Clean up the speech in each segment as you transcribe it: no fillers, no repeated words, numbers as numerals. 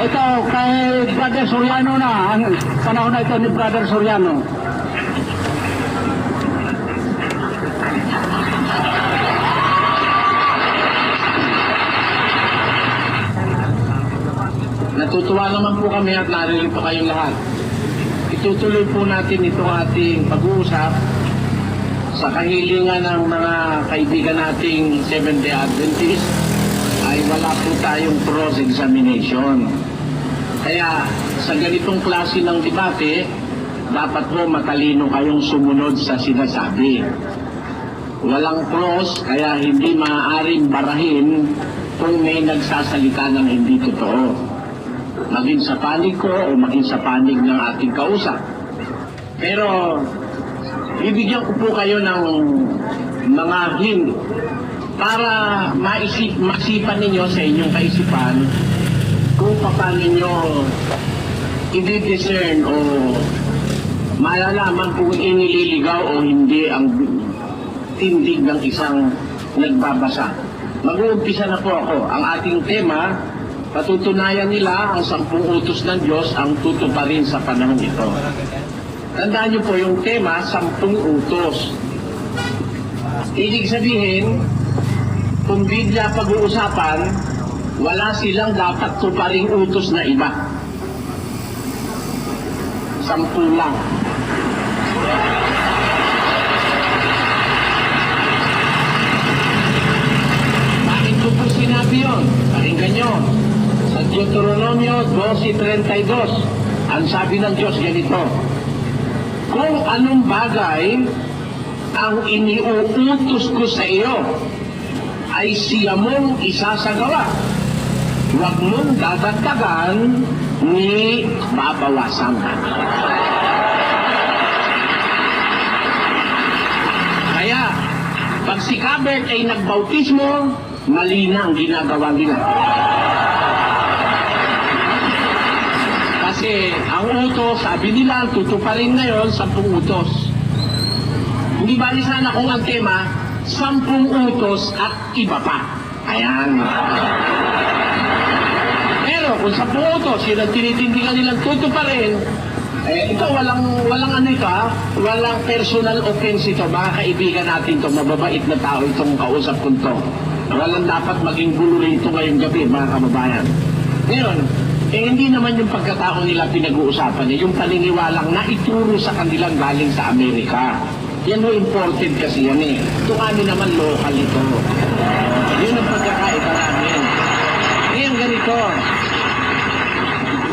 Ito, kay Brother Soriano na, ang panahon na ito ni Brother Soriano. Natutuwa naman po kami at naririto kayong lahat. Itutuloy po natin itong ating pag-uusap sa kahilingan ng mga kaibigan nating Seventh-day Adventist ay wala po tayong cross-examination. Kaya sa ganitong klase ng debate, dapat po matalino kayong sumunod sa sinasabi. Walang cross, kaya hindi maaaring barahin kung may nagsasalita ng hindi totoo. Maging sa panig ko o maging sa panig ng ating kausap. Pero bibigyan ko po kayo ng mga hint para masipan ninyo sa inyong kaisipan kung paano ninyo i-discern o malalaman kung inililigaw o hindi ang tindig ng isang nagbabasa. Mag-uumpisa na po ako. Ang ating tema, patutunayan nila ang 10 utos ng Diyos ang tutuparin sa panahon ito. Tandaan niyo po yung tema, 10 utos. Ibig sabihin, kung Biblia pag-uusapan, wala silang dapat tuparing utos na iba. 10 lang. Bakit ko po sinabi yun? Pakinggan nyo. Sa Deuteronomio 12:32, ang sabi ng Diyos ganito, kung anong bagay ang iniuutos ko sa iyo ay siya mong isasagawa, huwag mong dadagdagan ni babawasan. Kaya, pag si Kabert ay nagbautismo, mali na ang ginagawa nila. Kasi ang utos, sabi nila, tutuparin na yun, 10 utos. Hindi bali sana kung ang tema, 10 utos at iba pa. Ayan. Pero kung 10 utos, yun ang tinitindigan nilang tutuparin, ito walang ano ito ha, walang personal offense ito, mga kaibigan natin to, mababait na tao itong kausap ko to. Walang dapat maging gulo rito ngayong gabi, mga kababayan. Ngayon, hindi naman yung pagkatao nila pinag-uusapan niya, yung paniniwalang na ituro sa kanilang galing sa Amerika. Yan mo important kasi yan eh. Ito kami naman local ito. Yun ang pagkakaiba namin. Ngayon ganito,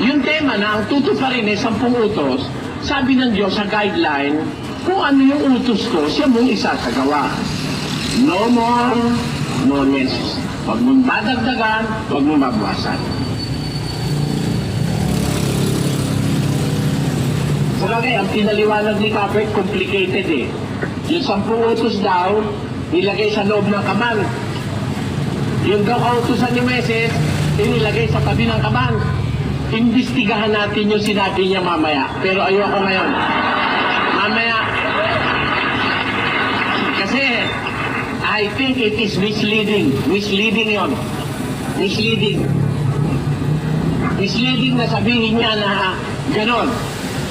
yung tema na ang tutuparin eh 10 utos, sabi ng Diyos sa guideline, kung ano yung utos ko, siya mong isasagawa. No more, no less. Huwag mong dadagdagan, huwag mong mabawasan. Sabagay, ang pinaliwanag ni Kabert, complicated eh. Yung 10 utos daw, nilagay sa loob ng kaman. Yung kautusan ni Meses, inilagay sa tabi ng kaman. Imbestigahan natin yung sinabi niya mamaya. Pero ayoko ngayon. Mamaya. Kasi, I think it is misleading. Misleading yon. Misleading. Misleading na sabihin niya na ganon.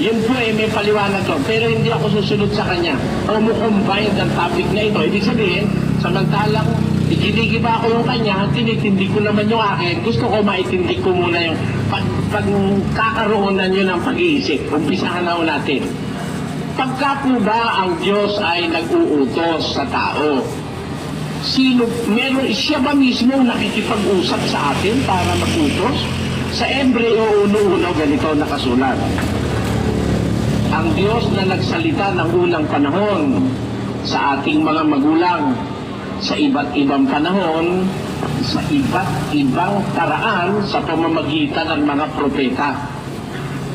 Yun po may paliwanag doon. Pero hindi ako susunod sa kanya. Umukumbine ang topic na ito. Ibig sabihin, samantalang ikinigiba ko yung kanya, tinitindi ko naman yung akin. Gusto ko maitindi ko muna yung pagkakaroonan nyo ng pag-iisip. Umpisahan na natin. Pagka po ba ang Diyos ay nag-uutos sa tao? Siya ba mismo nakikipag-usap sa atin para mag-utos? Sa Hebreo 1:1 ganito nakasulat. Ang Diyos na nagsalita ng unang panahon sa ating mga magulang sa iba't ibang panahon, sa iba't ibang paraan sa pamamagitan ng mga propeta,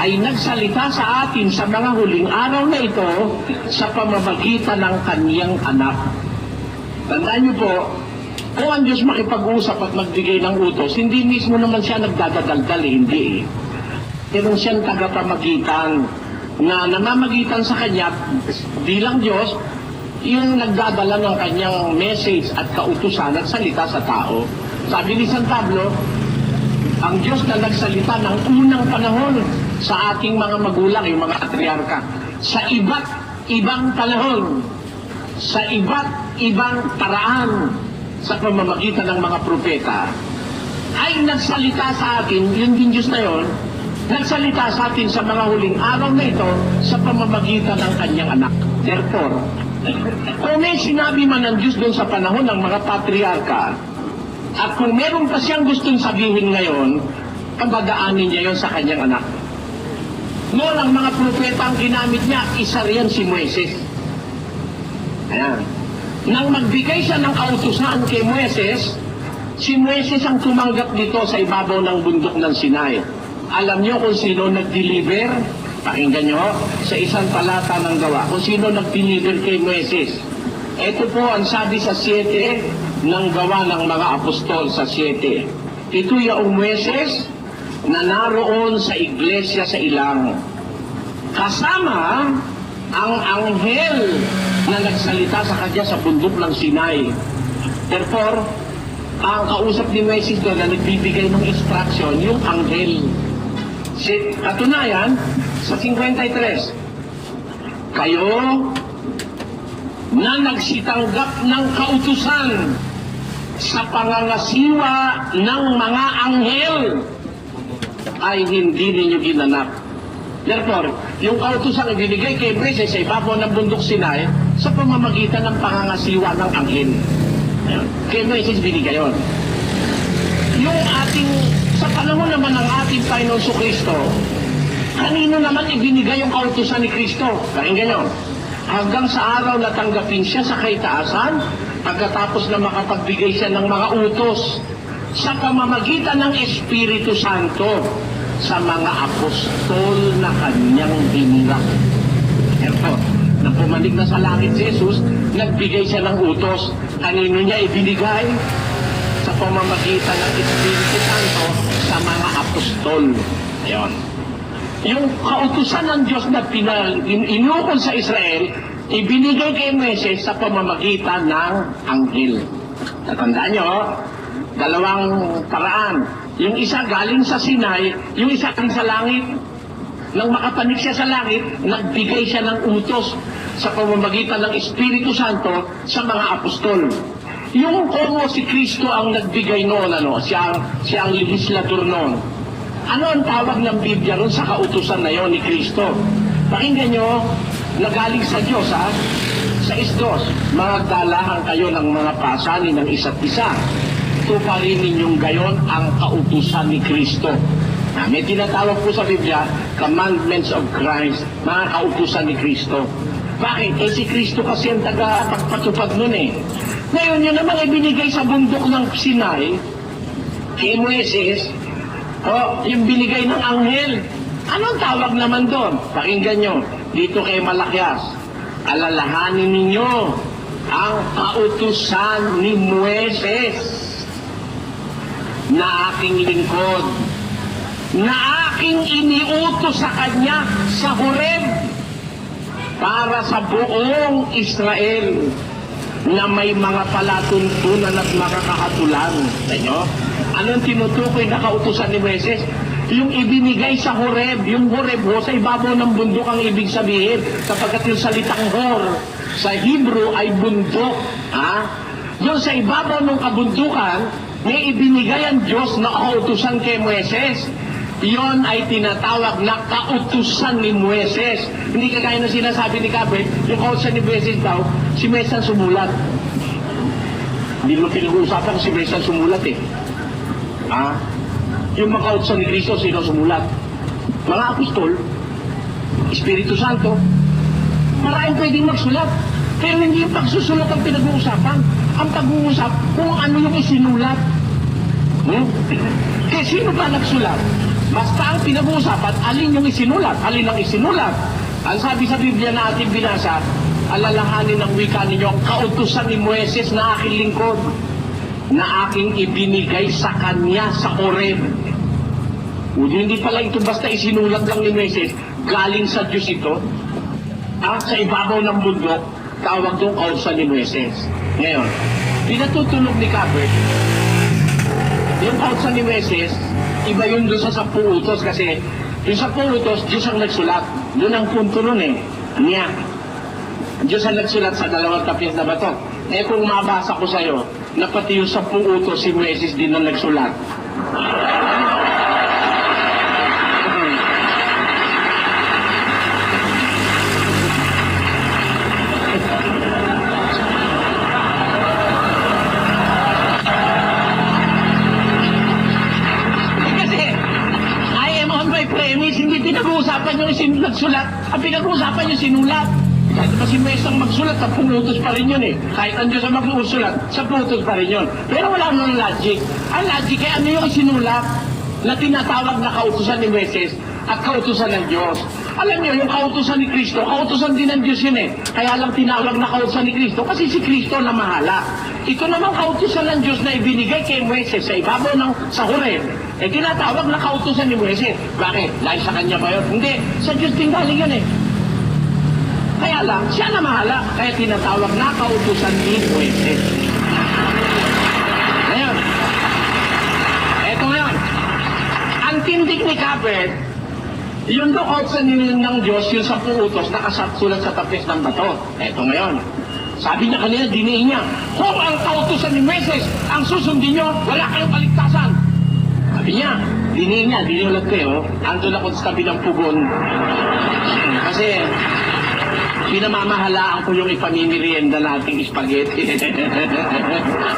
ay nagsalita sa atin sa mga huling araw na ito sa pamamagitan ng kaniyang anak. Tandaan niyo po, kung ang Diyos makipag-usap at magbigay ng utos, hindi mismo naman siya nagdadaldal, hindi eh. Pero siyang tagapamagitan na namamagitan sa kanya bilang Diyos, yung nagdadala ng kanyang message at kautusan at salita sa tao. Sabi ni San Pablo, ang Diyos na nagsalita ng unang panahon sa ating mga magulang, yung mga patriarka. Sa iba't ibang panahon, sa iba't ibang paraan, sa pamamagitan ng mga propeta, ay nagsalita sa atin, yun din Diyos na yun, nagsalita sa atin sa mga huling araw na ito sa pamamagitan ng kanyang anak. Therefore, kung may sinabi man ng Diyos doon sa panahon ng mga patriarka, at kung meron pa siyang gustong sabihin ngayon, pagdadaanin niya yon sa kanyang anak. Noon ang mga propeta ang ginamit niya, isa riyan si Moises. Ayan. Nang magbigay siya ng kautusan kay Moises, si Moises ang tumanggap dito sa ibabaw ng bundok ng Sinai. Alam niyo kung sino nag-deliver? Pakinggan niyo, sa isang talata ng Gawa, kung sino nag-deliver kay Moises. Ito po ang sabi sa 7 ng Gawa ng mga Apostol sa 7. Ito yung Moises na naroon sa iglesia sa ilang. Kasama ang anghel na nagsalita sa kanya sa bundok ng Sinai. Therefore, ang kausap ni Moises doon na nagbibigay ng instruction, yung anghel. Katunayan, sa 53, kayo na nagsitanggap ng kautusan sa pangangasiwa ng mga anghel ay hindi ninyo ginanap. Therefore, yung kautusan na binigay kay Moises sa ibabaw ng bundok Sinai sa pamamagitan ng pangangasiwa ng anghel. Kay Moises binigay yun. Yung ating, sa panahon naman ng ating Panginoon Kristo, kanino naman ibinigay yung kautusan ni Kristo? Pakinggan nyo. Hanggang sa araw na tanggapin siya sa kaitaasan, pagkatapos na makapagbigay siya ng mga utos sa pamamagitan ng Espiritu Santo sa mga apostol na kanyang hinirap. Ito, nang pumanig na sa langit si Jesus, nagbigay siya ng utos. Kanino niya ibinigay? Sa pamamagitan ng Espiritu Santo sa mga apostol. Ayan. Yung kautusan ng Diyos na inukol sa Israel, ibinigay kay Moises sa pamamagitan ng anghel. Tatandaan nyo, dalawang paraan. Yung isa galing sa Sinai, yung isa galing sa langit. Nang makapanig siya sa langit, nagbigay siya ng utos sa pamamagitan ng Espiritu Santo sa mga apostol. Yung como si Kristo ang nagbigay noon, siya ang legislator noon. Ano ang tawag ng Biblia ron sa kautusan na yon ni Kristo? Pakinggan nyo, nagaling sa Diyos, sa isdos, magdalahan kayo ng mga pasanin ng isa't isa. Tuparin ninyong gayon ang kautusan ni Kristo. May tinatawag po sa Biblia, commandments of Christ, mga kautusan ni Kristo. Bakit? Si Kristo kasi ang taga-pagpatupad nun Ngayon yun naman ibinigay sa bundok ng Sinai, kay Moises, yung binigay ng anghel. Anong tawag naman doon? Pakinggan nyo, dito kay Malakias, alalahanin ninyo ang kautusan ni Moises na aking lingkod, na aking iniutos sa kanya sa Horeb para sa buong Israel na may mga palatuntunan at makakahatulan. Tayo? Anong tinutukoy na kautusan ni Moises? Yung ibinigay sa Horeb, yung Horeb sa ibabaw ng bundok ang ibig sabihin, sapagkat yung salitang Hor sa Hebrew ay bundok. Yung sa ibabaw ng kabundukan, may ibinigay ang Diyos na kautusan kay Moises. Yon ay tinatawag na kautusan ni Moises. Hindi kagaya na sinasabi ni Gabriel, yung kautusan ni Moises daw, si Moises ang sumulat. Hindi mo pinag-uusapan kung si Moises ang sumulat Yung mga kautusan ni Kristo, sino sumulat? Mga apostol, Espiritu Santo. Maraming pwedeng magsulat. Pero hindi yung pagsusulat ang pinag-uusapan. Ang pag-uusap kung ano yung isinulat. Kaya sino ba nagsulat? Basta ang pinag-uusapan, alin yung isinulat, alin ang isinulat. Ang sabi sa Biblia na ating binasa, alalahanin ng wika ninyo ang kautusan ni Moises na aking lingkod, na aking ibinigay sa kanya sa Horeb. Hindi pala ito basta isinulat lang ni Moises, galing sa Diyos ito. Sa ibabaw ng bundok, tawag doon kautusan ni Moises. Ngayon, pinatutulog ni Kabert, yung kautusan ni Moises, iba yun doon sa 10 utos kasi yung 10 utos, Diyos ang nagsulat. Doon ang punto nun eh. Niya. Diyos ang nagsulat sa 2 tapis na bato. Eh kung mabasa ko sa'yo, na pati yung 10 utos si Moises din ang nagsulat. Hindi pinag-uusapan yung nagsulat. Ang pinag-uusapan yung sinulat. Kahit pa si Moises ang magsulat, 10 utos pa rin yun eh. Kahit ang Diyos ang magsulat, 10 utos pa rin yun. Pero wala nang logic. Ang logic ay ano yung sinulat na tinatawag na kautusan ni Moises at kautusan ng Diyos. Alam niyo, yung kautusan ni Kristo, kautusan din ng Diyos yun eh. Kaya lang tinawag na kautusan ni Kristo kasi si Kristo na mahala. Ito naman kautusan ng Diyos na ibinigay kay Moises sa ibabaw ng sa Horeb. Eh tinatawag na kautusan ni Moises. Bakit? Dahil sa kanya ba yun? Hindi. Sa Diyos din galing yun eh. Kaya lang, siya na mahala. Kaya tinatawag na kautusan ni Moises. Ngayon. Eto ngayon. Ang tindig ni Capet, yung kautusan ng Diyos, yung 10 utos, nakasulat sa tapis ng bato. Eto ngayon. Sabi niya kanina, diniin niya, kung ang kautusan ni Moises ang susundin niyo, wala kayong kaligtasan. Sabi niya, diniulat ko eh, andun ako sa tabi ng pugon. Kasi, pinamamahalaan ko yung ipamimirienda nating spaghetti.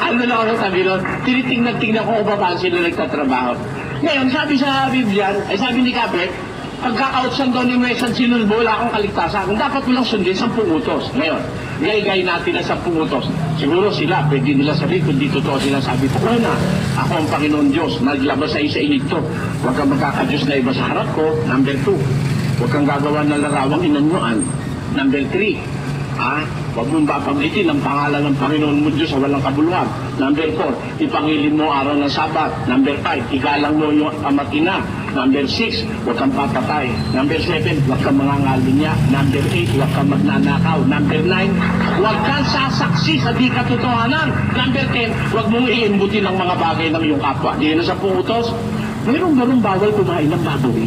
Andun ako sa tabi nun, tinitingnan ko kung paano sila nagtatrabaho. Ngayon, sabi sa Biblia, sabi ni Capet, pagkakautusan daw ni Moises ang sinunod mo, wala akong kaligtasan. Kung dapat mo lang sundin 10 utos. Ngayon, gay-gay natin ang 10 utos. Siguro sila, pwede nila sabihin kung di totoo sila sabi ko, na ako ang Panginoon Diyos, naglabas sa isa Egypto. Huwag kang magkakadyos na iba sa harap ko. Number 2, huwag kang gagawa ng larawang inanyuan. Number 3, huwag mong babanggitin ang pangalan ng Panginoon mo Diyos sa walang kabuluhan. Number 4, ipangilin mo araw ng Sabat. Number 5, igalang mo yung ama't ina. Number 6, huwag kang papatay. Number 7, huwag kang mangangalunya. Number 8, huwag kang magnanakaw. Number 9, huwag kang sasaksi sa di katotohanan. Number 10, huwag mong iimbutin ang mga bagay ng iyong kapwa. Di na sa utos. Mayroong ganun bawal kumain ng baboy.